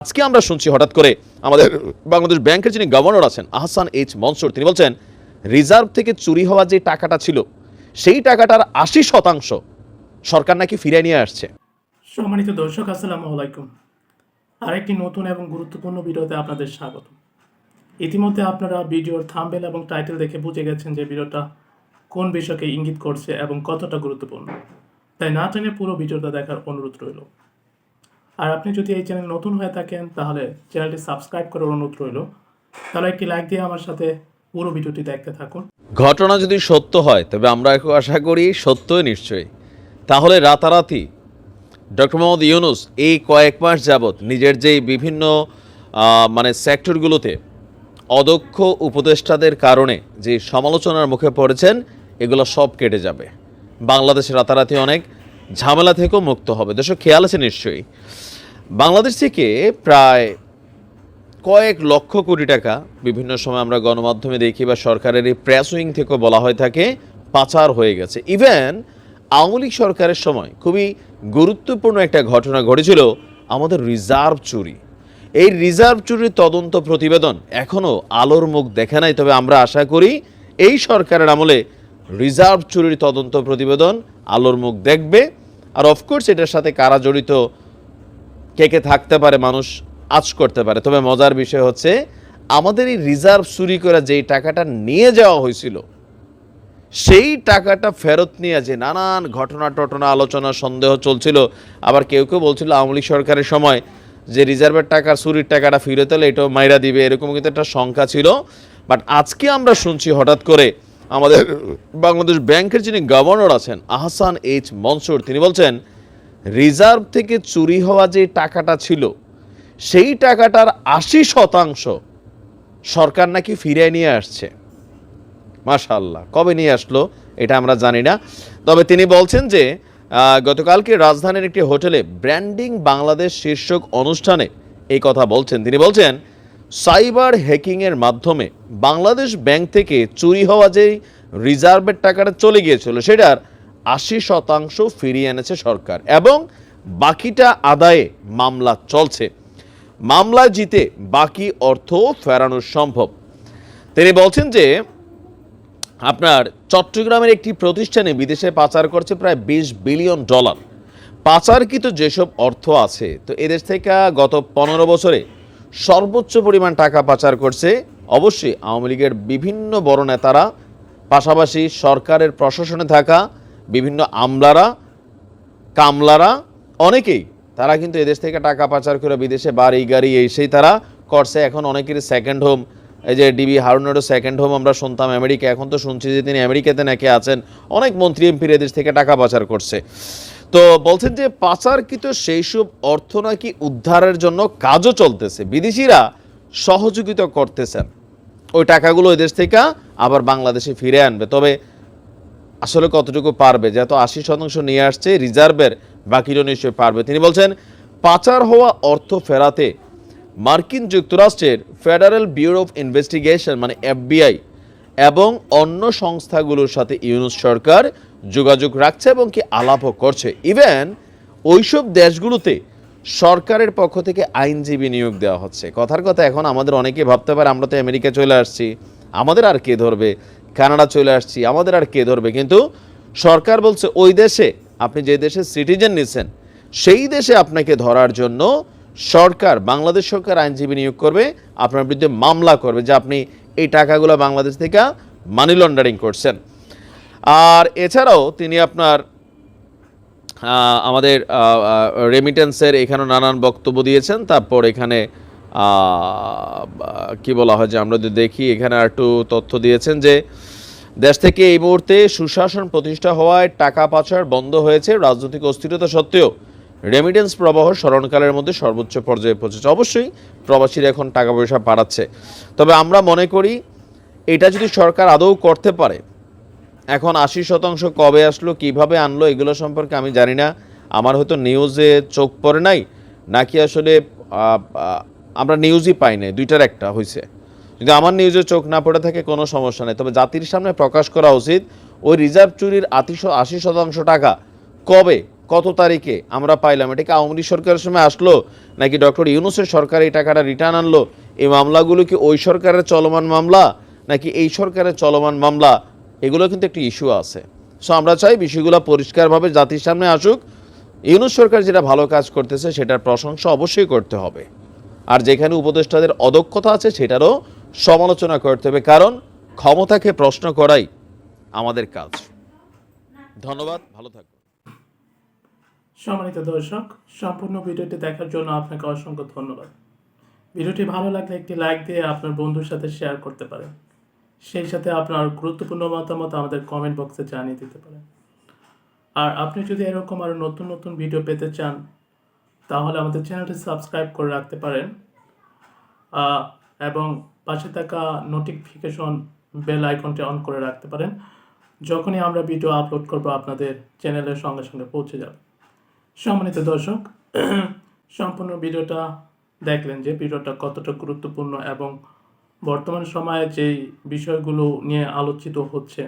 আজকে আমরা শুনছি হঠাৎ করে আমাদের বাংলাদেশ ব্যাংকের যিনি গভর্নর আছেন আহসান এইচ মনসুর, তিনি বলছেন রিজার্ভ থেকে চুরি হওয়া যে টাকাটা ছিল সেই টাকাটার ৮০% সরকার নাকি ফিরিয়ে নিয়ে আসছে। সম্মানিত দর্শক, আসসালামু আলাইকুম। আরেকটি নতুন এবং গুরুত্বপূর্ণ ভিডিওতে আপনাদের স্বাগত। ইতিমধ্যে আপনারা ভিডিওর থাম্বনেল এবং টাইটেল দেখে বুঝে গেছেন যে ভিডিওটা কোন বিষয়কে ইঙ্গিত করছে এবং কতটা গুরুত্বপূর্ণ। তাই না টেনে পুরো ভিডিওটা দেখার অনুরোধ রইল। আর আপনি যদি এই চ্যানেল নতুন হয়ে থাকেন তাহলে চ্যানেলটি সাবস্ক্রাইব করার অনুরোধ রইল। তাহলে একটি লাইক দিয়ে আমার সাথে পুরো ভিডিওটি দেখতে থাকুন। ঘটনা যদি সত্য হয় তবে আমরা এখন আশা করি সত্যই নিশ্চয়ই। তাহলে রাতারাতি ডক্টর মোহাম্মদ ইউনূস এই কয়েক মাস যাবৎ নিজের যেই বিভিন্ন সেক্টরগুলোতে অদক্ষ উপদেষ্টাদের কারণে যে সমালোচনার মুখে পড়েছেন এগুলো সব কেটে যাবে। বাংলাদেশ রাতারাতি অনেক ঝামেলা থেকেও মুক্ত হবে। দর্শক খেয়াল আছে নিশ্চয়ই, বাংলাদেশ থেকে প্রায় কয়েক লক্ষ কোটি টাকা বিভিন্ন সময় আমরা গণমাধ্যমে দেখি বা সরকারের এই প্রেস উইং থেকেও বলা হয়ে থাকে পাচার হয়ে গেছে। ইভেন আওয়ামী লীগ সরকারের সময় খুবই গুরুত্বপূর্ণ একটা ঘটনা ঘটেছিল, আমাদের রিজার্ভ চুরি। এই রিজার্ভ চুরির তদন্ত প্রতিবেদন এখনও আলোর মুখ দেখে নাই, তবে আমরা আশা করি এই সরকারের আমলে রিজার্ভ চুরির তদন্ত প্রতিবেদন আলোর মুখ দেখবে। আর অফকোর্স এটার সাথে কারা জড়িত কে কে থাকতে পারে মানুষ আজ করতে পারে। তবে মজার বিষয় হচ্ছে আমাদের এই রিজার্ভ চুরি করে যেই টাকাটা নিয়ে যাওয়া হয়েছিল সেই টাকাটা ফেরত নিয়ে যে নানান ঘটনা আলোচনা সন্দেহ চলছিল। আবার কেউ কেউ বলছিল আওয়ামী লীগ সরকারের সময় যে রিজার্ভের টাকা চুরির টাকাটা ফিরত হলে এটাও মাইরা দিবে, এরকম কিন্তু একটা শঙ্কা ছিল। বাট আজকে আমরা শুনছি হঠাৎ করে আমাদের বাংলাদেশ ব্যাংকের যিনি গভর্নর আছেন আহসান এইচ মনসুর, তিনি বলছেন রিজার্ভ থেকে চুরি হওয়া যে টাকাটা ছিল সেই টাকাটার ৮০% সরকার নাকি ফিরিয়ে নিয়ে আসছে। মাশাআল্লাহ, কবে নিয়ে আসলো এটা আমরা জানি না। তবে তিনি বলছেন যে গতকালকে রাজধানীর একটি হোটেলে ব্র্যান্ডিং বাংলাদেশ শীর্ষক অনুষ্ঠানে এই কথা বলছেন। তিনি বলছেন সাইবার হ্যাকিংয়ের মাধ্যমে বাংলাদেশ ব্যাংক থেকে চুরি হওয়া যেই রিজার্ভের টাকাটা চলে গিয়েছিল সেটার ৮০% ফিরিয়ে এনেছে সরকার এবং বাকিটা আদায়ে মামলা চলছে। মামলা জিতে বাকি অর্থ ফেরানো সম্ভব। তিনি বলছেন যে আপনার চট্টগ্রামের একটি প্রতিষ্ঠানে বিদেশে পাচার করছে প্রায় $20 বিলিয়ন। পাচারকৃত যেসব অর্থ আছে তো এদেশ থেকে গত 15 বছরে সর্বোচ্চ পরিমাণ টাকা পাচার করছে অবশ্যই আওয়ামী লীগের বিভিন্ন বড় নেতারা, পাশাপাশি সরকারের প্রশাসনে থাকা বিভিন্ন আমলারা কামলারা অনেকেই তারা কিন্তু এদেশ থেকে টাকা পাচার করে বিদেশে বাড়ি গাড়ি এই সেই তারা করছে। এখন অনেকেরই সেকেন্ড হোম, এই যে ডিবি হারুনেরও সেকেন্ড হোম আমরা শুনতাম আমেরিকা, এখন তো শুনছি যে তিনি আমেরিকাতে নাকি আছেন। অনেক মন্ত্রী এমপির এদেশ থেকে টাকা পাচার করছে। তো বলছেন যে পাচারকৃত সেই সব অর্থ নাকি উদ্ধারের জন্য কাজও চলতেছে, বিদেশিরা সহযোগিতা করতেছেন ওই টাকাগুলো এদেশ থেকে আবার বাংলাদেশে ফিরে আনবে। তবে আসলে কতটুকু পারবে, যেহেতু ৮০% নিয়ে আসছে রিজার্ভের, বাকিরও নিশ্চয়ই পারবে। তিনি বলছেন পাচার হওয়া অর্থ ফেরাতে মার্কিন যুক্তরাষ্ট্রের federal bureau of investigation FBI এবং অন্য সংস্থাগুলোর সাথে ইউনূস সরকার যোগাযোগ রাখছে এবং কি আলাপও করছে। ইভেন ওইসব দেশগুলোতে সরকারের পক্ষ থেকে আইনজীবী নিয়োগ দেওয়া হচ্ছে। কথার কথা এখন আমাদের অনেকে ভাবতে পারে আমরা তো আমেরিকা চলে আসছি, আমাদের আর কে ধরবে, কানাডা চলে আসছি, আমাদের আর কে ধরবে। কিন্তু সরকার বলছে ওই দেশে আপনি যে দেশে সিটিজেন নিছেন সেই দেশে আপনাকে ধরার জন্য সরকার, বাংলাদেশ সরকার আইনজীবী নিয়োগ করবে, আপনার বিরুদ্ধে মামলা করবে যে আপনি এই টাকাগুলো বাংলাদেশ থেকে মানি লন্ডারিং করছেন। আর এছাড়াও তিনি আপনার আমাদের রেমিটেন্সের এখানেও নানান বক্তব্য দিয়েছেন। তারপর এখানে কি বলা হয় যে আমরা যদি দেখি এখানে আর একটু তথ্য দিয়েছেন যে দেশ থেকে এই মুহূর্তে সুশাসন প্রতিষ্ঠা হওয়ায় টাকা পাচার বন্ধ হয়েছে, রাজনৈতিক অস্থিরতা সত্ত্বেও রেমিটেন্স প্রবাহ স্মরণকালের মধ্যে সর্বোচ্চ পর্যায়ে পৌঁছেছে। অবশ্যই প্রবাসীরা এখন টাকা পয়সা পাঠাচ্ছে, তবে আমরা মনে করি এটা যদি সরকার আদৌ করতে পারে, এখন ৮০% কবে আসলো কিভাবে আনলো এগুলো সম্পর্কে আমি জানি না। আমার হয়তো নিউজে চোখ পড়ে নাই নাকি আসলে আমরা নিউজই পাই নাই, দুইটার একটা হয়েছে। যদি আমার নিউজে চোখ না পড়ে থাকে কোনো সমস্যা নেই, তবে জাতির সামনে প্রকাশ করা উচিত ওই রিজার্ভ চুরির ৮০% টাকা কবে কত তারিখে আমরা পাইলাম, এটা কি আওয়ামী লীগ সরকারের সময় আসলো নাকি ডক্টর ইউনূসের সরকার এই টাকাটা রিটার্ন আনলো? এই মামলাগুলো কি ওই সরকারের চলমান মামলা নাকি এই সরকারের চলমান মামলা? এগুলো কিন্তু একটি ইস্যু আছে। সো আমরা চাই বিষয়গুলো পরিষ্কারভাবে জাতির সামনে আসুক। ইউনূস সরকার যেটা ভালো কাজ করতেছে সেটার প্রশংসা অবশ্যই করতে হবে, আর যেখানে উপদেষ্টাদের অদক্ষতা আছে সেটারও সমালোচনা করতে হবে, কারণ ক্ষমতাকে প্রশ্ন করাই আমাদের কাজ। ধন্যবাদ, ভালো থাকুন। সম্মানিত দর্শক, সম্পূর্ণ ভিডিওটি দেখার জন্য আপনাকে অসংখ্য ধন্যবাদ। ভিডিওটি ভালো লাগলে একটি লাইক দিয়ে আপনার বন্ধুর সাথে শেয়ার করতে পারেন। সেই সাথে আপনার গুরুত্বপূর্ণ মতামত আমাদের কমেন্ট বক্সে জানিয়ে দিতে পারেন। আর আপনি যদি এরকম আরও নতুন নতুন ভিডিও পেতে চান তাহলে আমাদের চ্যানেলটি সাবস্ক্রাইব করে রাখতে পারেন এবং পাশে থাকা নোটিফিকেশন বেল আইকনটি অন করে রাখতে পারেন। যখনই আমরা ভিডিও আপলোড করব আপনাদের চ্যানেলের সঙ্গে সঙ্গে পৌঁছে যাবে। সম্মানিত দর্শক, সম্পূর্ণ ভিডিওটা দেখলেন যে ভিডিওটা কতটা গুরুত্বপূর্ণ এবং বর্তমান সময়ে যেই বিষয়গুলো নিয়ে আলোচিত হচ্ছে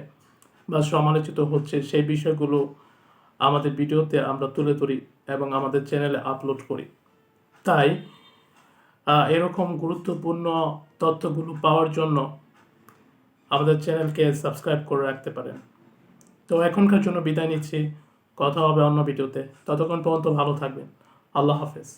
বা সমালোচিত হচ্ছে সেই বিষয়গুলো আমাদের ভিডিওতে আমরা তুলে ধরি এবং আমাদের চ্যানেলে আপলোড করি। তাই এরকম গুরুত্বপূর্ণ তথ্যগুলো পাওয়ার জন্য আমাদের চ্যানেলকে সাবস্ক্রাইব করে রাখতে পারেন। তো এখনকার জন্য বিদায় নিচ্ছি, কথা হবে অন্য ভিডিওতে। ততক্ষণ পর্যন্ত ভালো থাকবেন। আল্লাহ হাফেজ।